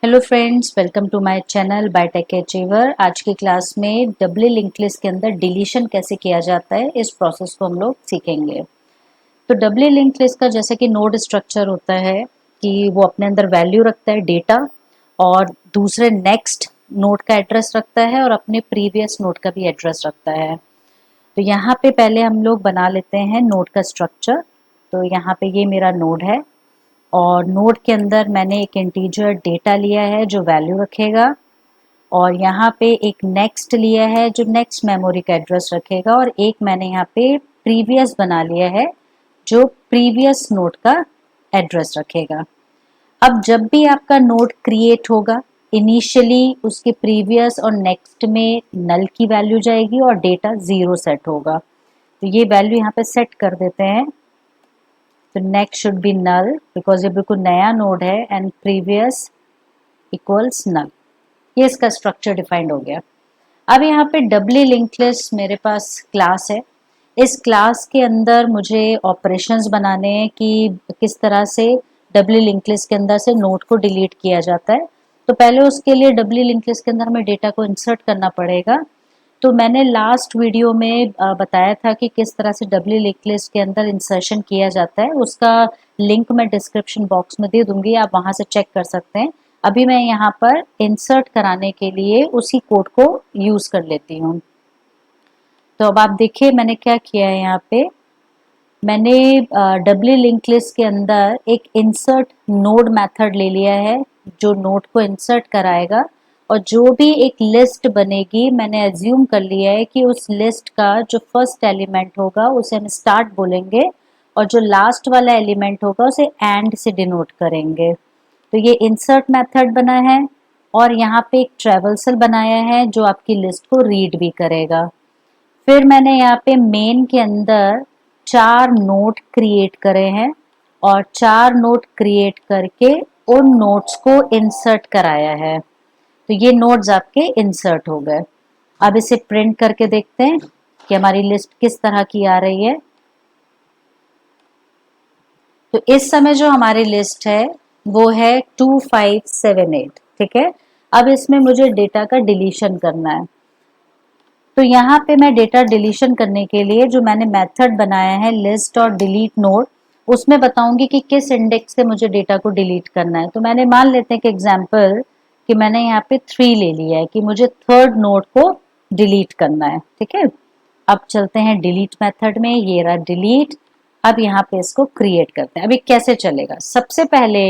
Hello friends, welcome to my channel biotech achiever. आज की class में डबली लिंक्ड लिस्ट के अंदर डिलीशन कैसे किया जाता है इस प्रोसेस को हम लोग सीखेंगे। तो डबली लिंक्ड लिस्ट का जैसे कि नोड स्ट्रक्चर होता है कि वो अपने अंदर वैल्यू रखता है डेटा, और दूसरे नेक्स्ट नोड का एड्रेस रखता है और अपने प्रीवियस नोड का भी एड्रेस रखता है। तो यहाँ पे पहले हम लोग बना लेते हैं नोड का स्ट्रक्चर। तो यहाँ पे ये मेरा नोड है और नोड के अंदर मैंने एक इंटीजर डेटा लिया है जो वैल्यू रखेगा, और यहाँ पे एक नेक्स्ट लिया है जो नेक्स्ट मेमोरी का एड्रेस रखेगा, और एक मैंने यहाँ पे प्रीवियस बना लिया है जो प्रीवियस नोड का एड्रेस रखेगा। अब जब भी आपका नोड क्रिएट होगा, इनिशियली उसके प्रीवियस और नेक्स्ट में नल की वैल्यू जाएगी और डेटा 0 सेट होगा। तो ये वैल्यू यहाँ पे सेट कर देते हैं। तो next should be null because ये बिल्कुल नया नोड है, एंड प्रीवियस इक्वल्स नल। ये इसका स्ट्रक्चर डिफाइंड हो गया। अब यहाँ पे डबली लिंक्ड लिस्ट मेरे पास क्लास है। इस क्लास के अंदर मुझे ऑपरेशंस बनाने हैं कि किस तरह से डबली लिंक्ड लिस्ट के अंदर से नोड को डिलीट किया जाता है। तो पहले उसके लिए डबली लिंक्ड लिस्ट के अंदर हमें डेटा को इंसर्ट करना पड़ेगा। तो मैंने लास्ट वीडियो में बताया था कि किस तरह से डबली लिंक्ड लिस्ट के अंदर इंसर्शन किया जाता है। उसका लिंक मैं डिस्क्रिप्शन बॉक्स में दे दूंगी, आप वहां से चेक कर सकते हैं। अभी मैं यहाँ पर इंसर्ट कराने के लिए उसी कोड को यूज कर लेती हूँ। तो अब आप देखिए मैंने क्या किया है। यहाँ पे मैंने डबली लिंक्ड लिस्ट के अंदर एक इंसर्ट नोड मेथड ले लिया है जो नोड को इंसर्ट कराएगा, और जो भी एक लिस्ट बनेगी मैंने एज्यूम कर लिया है कि उस लिस्ट का जो फर्स्ट एलिमेंट होगा उसे हम स्टार्ट बोलेंगे, और जो लास्ट वाला एलिमेंट होगा उसे एंड से डिनोट करेंगे। तो ये इंसर्ट मेथड बना है, और यहाँ पे एक ट्रेवल्सल बनाया है जो आपकी लिस्ट को रीड भी करेगा। फिर मैंने यहाँ पे मेन के अंदर 4 नोड क्रिएट करे हैं, और 4 नोड क्रिएट करके उन नोड्स को इंसर्ट कराया है। तो ये नोड्स आपके इंसर्ट हो गए। अब इसे प्रिंट करके देखते हैं कि हमारी लिस्ट किस तरह की आ रही है। तो इस समय जो हमारी लिस्ट है वो है 2578। ठीक है। अब इसमें मुझे डेटा का डिलीशन करना है। तो यहाँ पे मैं डेटा डिलीशन करने के लिए जो मैंने मेथड बनाया है लिस्ट और डिलीट नोड, उसमें बताऊंगी कि किस इंडेक्स से मुझे डेटा को डिलीट करना है। तो मैंने मान लेते हैं कि एग्जांपल कि मैंने यहाँ पे 3 ले लिया है कि मुझे थर्ड नोड को डिलीट करना है। ठीक है। अब चलते हैं डिलीट मेथड में। ये रहा डिलीट। अब यहाँ पे इसको क्रिएट करते हैं। अभी कैसे चलेगा, सबसे पहले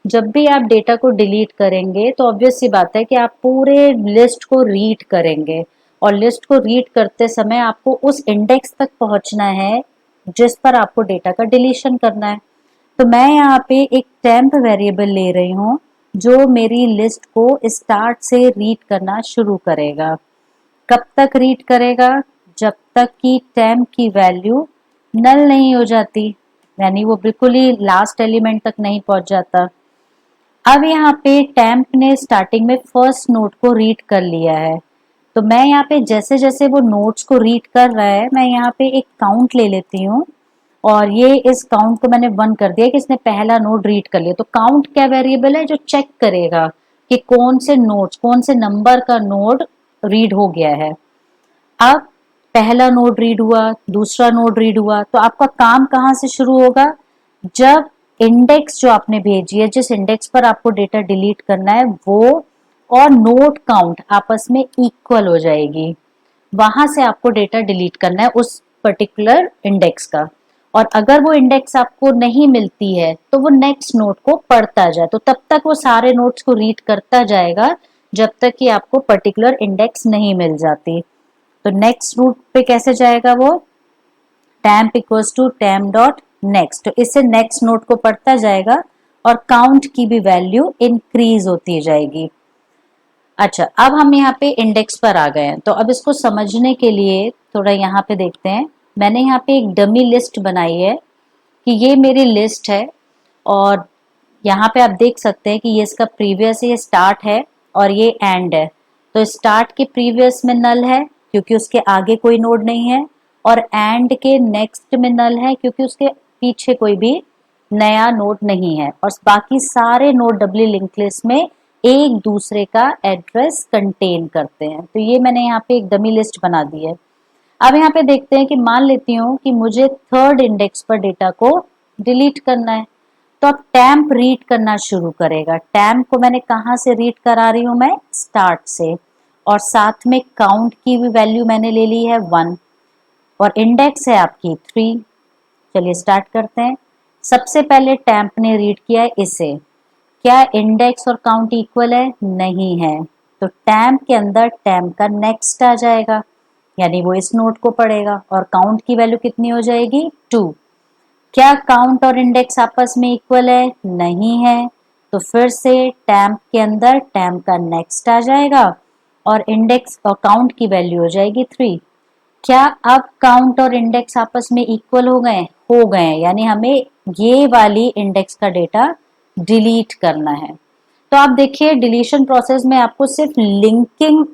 जब भी आप डेटा को डिलीट करेंगे तो ऑब्वियस सी बात है कि आप पूरे लिस्ट को रीड करेंगे, और लिस्ट को रीड करते समय आपको उस इंडेक्स तक पहुंचना है जिस पर आपको डेटा का डिलीशन करना है। तो मैं यहाँ पे एक टेम्प वेरिएबल ले रही हूँ जो मेरी लिस्ट को स्टार्ट से रीड करना शुरू करेगा। कब तक रीड करेगा? जब तक कि टेम्प की वैल्यू नल नहीं हो जाती, यानी वो बिल्कुल ही लास्ट एलिमेंट तक नहीं पहुंच जाता। अब यहाँ पे टेम्प ने स्टार्टिंग में फर्स्ट नोड को रीड कर लिया है। तो मैं यहाँ पे जैसे जैसे वो नोड्स को रीड कर रहा है, मैं यहाँ पे एक काउंट ले लेती हूँ, और ये इस काउंट को मैंने 1 कर दिया कि इसने पहला नोड रीड कर लिया। तो काउंट क्या वेरिएबल है जो चेक करेगा कि कौन से नोड्स, कौन से नंबर का नोड रीड हो गया है। अब पहला नोड रीड हुआ, दूसरा नोड रीड हुआ, तो आपका काम कहाँ से शुरू होगा? जब इंडेक्स जो आपने भेजी है, जिस इंडेक्स पर आपको डेटा डिलीट करना है, वो और नोड काउंट आपस में इक्वल हो जाएगी, वहां से आपको डेटा डिलीट करना है उस पर्टिकुलर इंडेक्स का। और अगर वो इंडेक्स आपको नहीं मिलती है तो वो नेक्स्ट नोड को पढ़ता जाए, तो तब तक वो सारे नोड्स को रीड करता जाएगा जब तक कि आपको पर्टिकुलर इंडेक्स नहीं मिल जाती। तो नेक्स्ट रूट पे कैसे जाएगा वो? Temp equals to temp dot next. तो इससे नेक्स्ट नोड को पढ़ता जाएगा और काउंट की भी वैल्यू इंक्रीज होती जाएगी। अच्छा, अब हम यहाँ पे इंडेक्स पर आ गए हैं, तो अब इसको समझने के लिए थोड़ा यहाँ पे देखते हैं। मैंने यहाँ पे एक डमी लिस्ट बनाई है कि ये मेरी लिस्ट है, और यहाँ पे आप देख सकते हैं कि ये इसका प्रीवियस, ये स्टार्ट है और ये एंड है। तो स्टार्ट के प्रीवियस में नल है क्योंकि उसके आगे कोई नोड नहीं है, और एंड के नेक्स्ट में नल है क्योंकि उसके पीछे कोई भी नया नोड नहीं है, और बाकी सारे नोड डबली लिंक्ड लिस्ट में एक दूसरे का एड्रेस कंटेन करते हैं। तो ये मैंने यहाँ पे एक डमी लिस्ट बना दी है। अब यहाँ पे देखते हैं कि मान लेती हूँ कि मुझे थर्ड इंडेक्स पर डेटा को डिलीट करना है, तो अब टैम्प रीड करना शुरू करेगा। टैम्प को मैंने कहाँ से रीड करा रही हूँ, मैं स्टार्ट से, और साथ में काउंट की भी वैल्यू मैंने ले ली है 1 और इंडेक्स है आपकी 3। चलिए स्टार्ट करते हैं। सबसे पहले टैम्प ने रीड किया है इसे। क्या इंडेक्स और काउंट इक्वल है? नहीं है। तो टैम्प के अंदर टैम्प का नेक्स्ट आ जाएगा, यानी वो इस नोड को पढ़ेगा, और काउंट की वैल्यू कितनी हो जाएगी? 2। क्या काउंट और इंडेक्स आपस में इक्वल है? नहीं है। तो फिर से टैम्प के अंदर टैम्प का नेक्स्ट आ जाएगा और इंडेक्स और काउंट की वैल्यू हो जाएगी 3। क्या अब काउंट और इंडेक्स आपस में इक्वल हो गए? हो गए, यानी हमें ये वाली इंडेक्स का डेटा डिलीट करना है। तो आप देखिए डिलीशन प्रोसेस में आपको सिर्फ लिंकिंग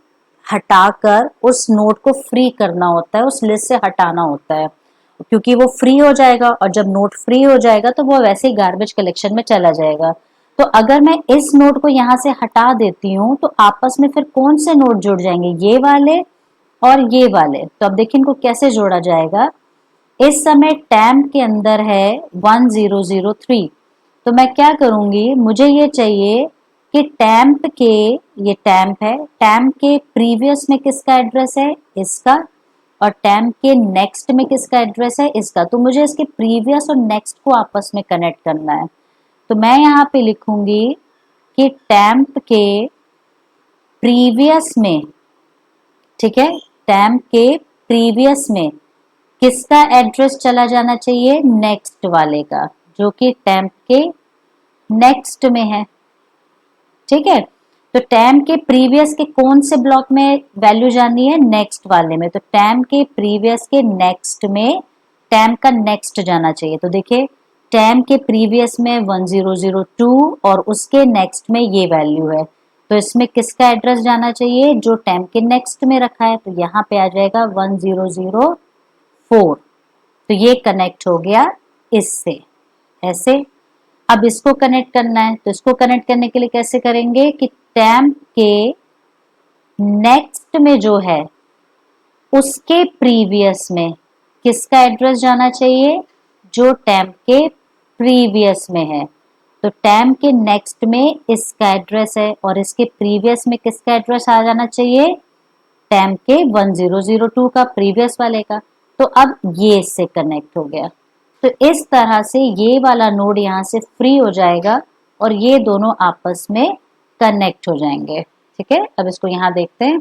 हटाकर उस नोड को फ्री करना होता है, उस लिस्ट से हटाना होता है, क्योंकि वो फ्री हो जाएगा, और जब नोड फ्री हो जाएगा तो वो वैसे ही गार्बेज कलेक्शन में चला जाएगा। तो अगर मैं इस नोड को यहाँ से हटा देती हूँ तो आपस में फिर कौन से नोड जुड़ जाएंगे? ये वाले और ये वाले। तो अब देखिए इनको कैसे जोड़ा जाएगा। इस समय टैम्प के अंदर है 1003। तो मैं क्या करूंगी, मुझे ये चाहिए कि टैम्प के, ये टैम्प है, टैम्प के प्रीवियस में किसका एड्रेस है? इसका। और टैम्प के नेक्स्ट में किसका एड्रेस है? इसका। तो मुझे इसके प्रीवियस और नेक्स्ट को आपस में कनेक्ट करना है। तो मैं यहाँ पे लिखूंगी कि टैम्प के प्रीवियस में, ठीक है, टैम्प के प्रीवियस में किसका एड्रेस चला जाना चाहिए? नेक्स्ट वाले का, जो कि टैम्प के नेक्स्ट में है। ठीक है, तो टैम्प के प्रीवियस के कौन से ब्लॉक में वैल्यू जानी है? नेक्स्ट वाले में। तो टैम्प के प्रीवियस के नेक्स्ट में टैम्प का नेक्स्ट जाना चाहिए। तो देखिए टैम्प के प्रीवियस में 1002 और उसके नेक्स्ट में ये वैल्यू है, तो इसमें किसका एड्रेस जाना चाहिए? जो टैम्प के नेक्स्ट में रखा है। तो यहाँ पे आ जाएगा 1004। तो ये कनेक्ट हो गया इससे, ऐसे। अब इसको कनेक्ट करना है, तो इसको कनेक्ट करने के लिए कैसे करेंगे कि टैम्प के नेक्स्ट में जो है उसके प्रीवियस में किसका एड्रेस जाना चाहिए? जो टैम्प के प्रीवियस में है। तो टैम्प के नेक्स्ट में इसका एड्रेस है और इसके प्रीवियस में किसका एड्रेस आ जाना चाहिए? टैम्प के 1002 का, प्रीवियस वाले का। तो अब ये इससे कनेक्ट हो गया। तो इस तरह से ये वाला नोड यहाँ से फ्री हो जाएगा और ये दोनों आपस में कनेक्ट हो जाएंगे। ठीक है, अब इसको यहाँ देखते हैं।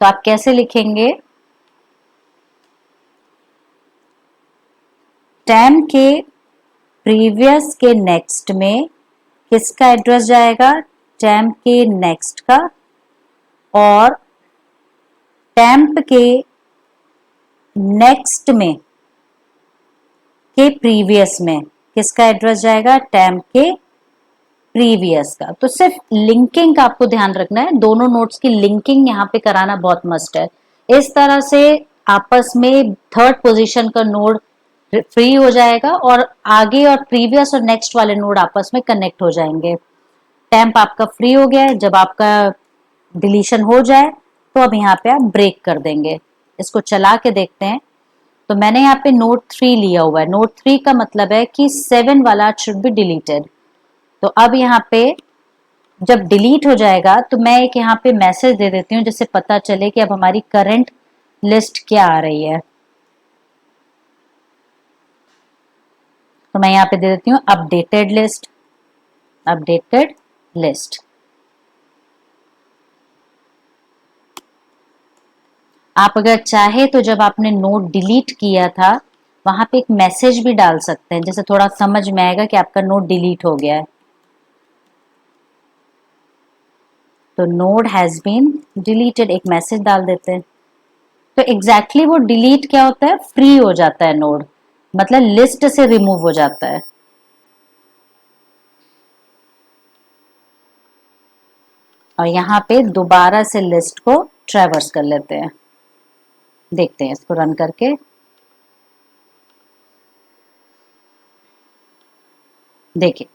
तो आप कैसे लिखेंगे? टैम्प के प्रीवियस के नेक्स्ट में किसका एड्रेस जाएगा? टैम्प के नेक्स्ट का। और टैम्प के नेक्स्ट में के प्रीवियस में किसका एड्रेस जाएगा? टैम्प के प्रीवियस का। तो सिर्फ लिंकिंग का आपको ध्यान रखना है, दोनों नोट्स की लिंकिंग यहाँ पे कराना बहुत मस्ट है। इस तरह से आपस में थर्ड पोजीशन का नोड फ्री हो जाएगा और आगे और प्रीवियस और नेक्स्ट वाले नोड आपस में कनेक्ट हो जाएंगे। टैम्प आपका फ्री हो गया है। जब आपका डिलीशन हो जाए तो अब यहाँ पे आप ब्रेक कर देंगे। इसको चला के देखते हैं। तो मैंने यहाँ पे नोड 3 लिया हुआ है। नोड 3 का मतलब है कि 7 वाला शुड बी डिलीटेड। तो अब यहाँ पे जब डिलीट हो जाएगा तो मैं एक यहाँ पे मैसेज दे देती हूँ जिससे पता चले कि अब हमारी करंट लिस्ट क्या आ रही है। तो मैं यहाँ पे दे देती हूँ अपडेटेड लिस्ट, अपडेटेड लिस्ट। आप अगर चाहे तो जब आपने नोट डिलीट किया था वहां पे एक मैसेज भी डाल सकते हैं, जैसे थोड़ा समझ में आएगा कि आपका नोट डिलीट हो गया है। तो नोड हैज बीन डिलीटेड एक मैसेज डाल देते हैं। तो एग्जैक्टली वो डिलीट क्या होता है? फ्री हो जाता है नोड, मतलब लिस्ट से रिमूव हो जाता है। और यहाँ पे दोबारा से लिस्ट को ट्रैवर्स कर लेते हैं। देखते हैं इसको रन करके। देखिए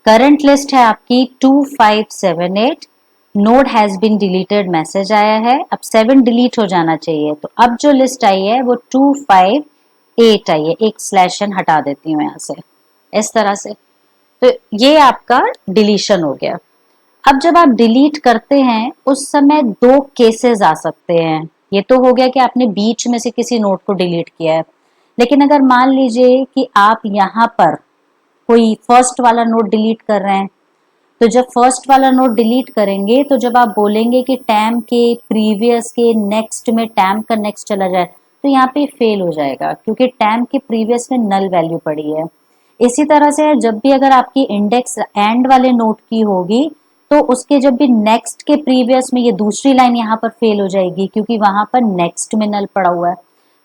करंट लिस्ट है आपकी 2578, node has been deleted message आया है, अब 7 डिलीट हो जाना चाहिए। तो अब जो लिस्ट आई है वो 258 आई है, एक स्लैश एन हटा देती हूँ यहाँ से, इस तरह से। तो ये आपका डिलीशन हो गया। अब जब आप डिलीट करते हैं उस समय दो केसेस आ सकते हैं। ये तो हो गया कि आपने बीच में से किसी नोड को डिलीट किया है, लेकिन अगर मान लीजिए कि आप यहाँ पर कोई फर्स्ट वाला नोड डिलीट कर रहे हैं, तो जब फर्स्ट वाला नोड डिलीट करेंगे तो जब आप बोलेंगे कि टैम के प्रीवियस के नेक्स्ट में टैम का नेक्स्ट चला जाए, तो यहाँ पे फेल हो जाएगा क्योंकि टैम के प्रीवियस में नल वैल्यू पड़ी है। इसी तरह से जब भी अगर आपकी इंडेक्स एंड वाले नोड की होगी तो उसके जब भी नेक्स्ट के प्रीवियस में ये दूसरी लाइन यहाँ पर फेल हो जाएगी क्योंकि वहां पर नेक्स्ट में नल पड़ा हुआ है।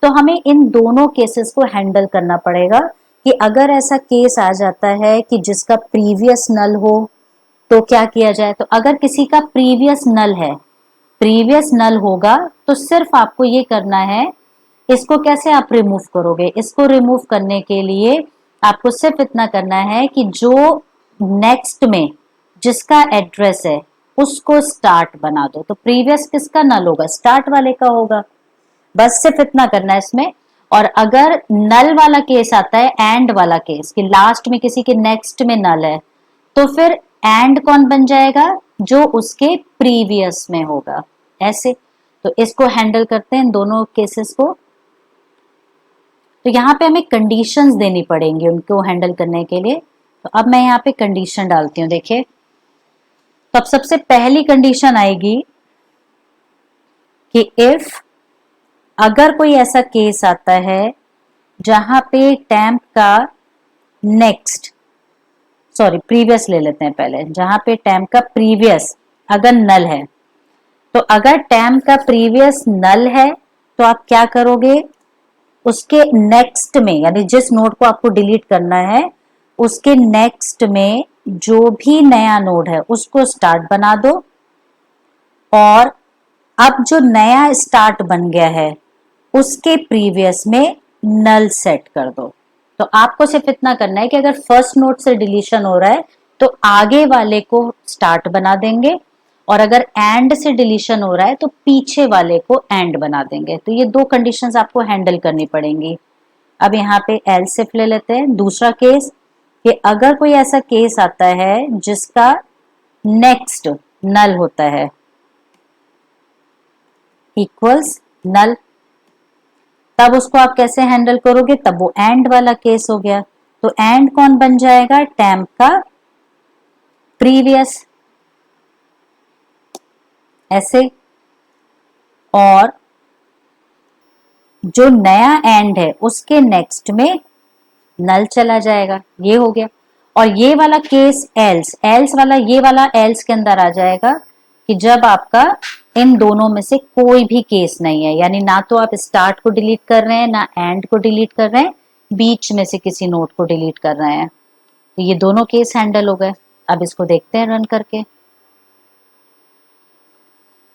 तो हमें इन दोनों केसेस को हैंडल करना पड़ेगा कि अगर ऐसा केस आ जाता है कि जिसका प्रीवियस नल हो तो क्या किया जाए। तो अगर किसी का प्रीवियस नल है, प्रीवियस नल होगा, तो सिर्फ आपको ये करना है, इसको कैसे आप रिमूव करोगे, इसको रिमूव करने के लिए आपको सिर्फ इतना करना है कि जो नेक्स्ट में जिसका एड्रेस है उसको स्टार्ट बना दो। तो प्रीवियस किसका नल होगा, स्टार्ट वाले का होगा, बस सिर्फ इतना करना है इसमें। और अगर नल वाला केस आता है, एंड वाला केस कि लास्ट में किसी के नेक्स्ट में नल है, तो फिर एंड कौन बन जाएगा, जो उसके प्रीवियस में होगा, ऐसे। तो इसको हैंडल करते हैं इन दोनों केसेस को। तो यहाँ पे हमें कंडीशंस देनी पड़ेंगी उनको हैंडल करने के लिए। तो अब मैं यहाँ पे कंडीशन डालती हूँ, देखिए। तो अब सबसे पहली कंडीशन आएगी कि इफ अगर कोई ऐसा केस आता है जहां पे टैम्प का नेक्स्ट, सॉरी प्रीवियस ले लेते हैं पहले, जहां पे टैम्प का प्रीवियस अगर नल है, तो अगर टैम्प का प्रीवियस नल है तो आप क्या करोगे, उसके नेक्स्ट में, यानी जिस नोड को आपको डिलीट करना है उसके नेक्स्ट में जो भी नया नोड है उसको स्टार्ट बना दो। और अब जो नया स्टार्ट बन गया है उसके प्रीवियस में नल सेट कर दो। तो आपको सिर्फ इतना करना है कि अगर फर्स्ट नोड से डिलीशन हो रहा है तो आगे वाले को स्टार्ट बना देंगे, और अगर एंड से डिलीशन हो रहा है तो पीछे वाले को एंड बना देंगे। तो ये दो कंडीशंस आपको हैंडल करनी पड़ेंगी। अब यहाँ पे एल्स इफ ले लेते हैं, दूसरा केस, कि अगर कोई ऐसा केस आता है जिसका नेक्स्ट नल होता है, इक्वल्स नल, तब उसको आप कैसे हैंडल करोगे, तब वो एंड वाला केस हो गया। तो एंड कौन बन जाएगा, टैम्प का प्रीवियस, ऐसे। और जो नया एंड है उसके नेक्स्ट में नल चला जाएगा, ये हो गया। और ये वाला केस एल्स, एल्स वाला, ये वाला एल्स के अंदर आ जाएगा कि जब आपका इन दोनों में से कोई भी केस नहीं है, यानी ना तो आप स्टार्ट को डिलीट कर रहे हैं ना एंड को डिलीट कर रहे हैं, बीच में से किसी नोड को डिलीट कर रहे हैं। तो ये दोनों केस हैंडल हो गए। अब इसको देखते हैं रन करके।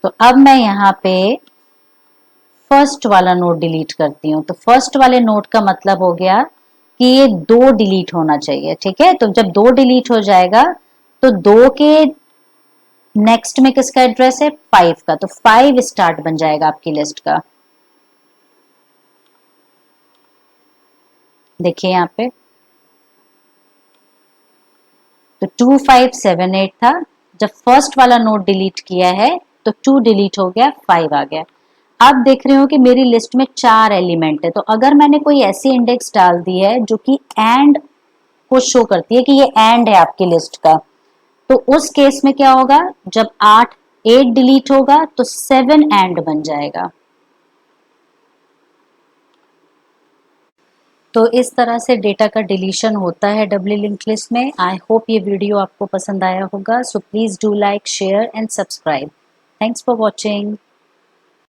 तो अब मैं यहाँ पे फर्स्ट वाला नोड डिलीट करती हूँ। तो फर्स्ट वाले नोड का मतलब हो गया कि ये दो डिलीट होना चाहिए, ठीक है। तो जब दो डिलीट हो जाएगा तो दो के नेक्स्ट में किसका एड्रेस है, 5 का, तो 5 स्टार्ट बन जाएगा आपकी लिस्ट का। देखिए यहाँ पे तो 2578 था, जब फर्स्ट वाला नोड डिलीट किया है तो 2 डिलीट हो गया, 5 आ गया। आप देख रहे हो कि मेरी लिस्ट में 4 एलिमेंट है। तो अगर मैंने कोई ऐसी इंडेक्स डाल दी है जो कि एंड को शो करती है कि ये एंड है आपकी लिस्ट का, तो उस केस में क्या होगा, जब 8 डिलीट होगा तो 7 एंड बन जाएगा। तो इस तरह से डेटा का डिलीशन होता है डब्ल्यू लिंक लिस्ट में। आई होप ये वीडियो आपको पसंद आया होगा। So please do like, share and subscribe. Thanks for watching.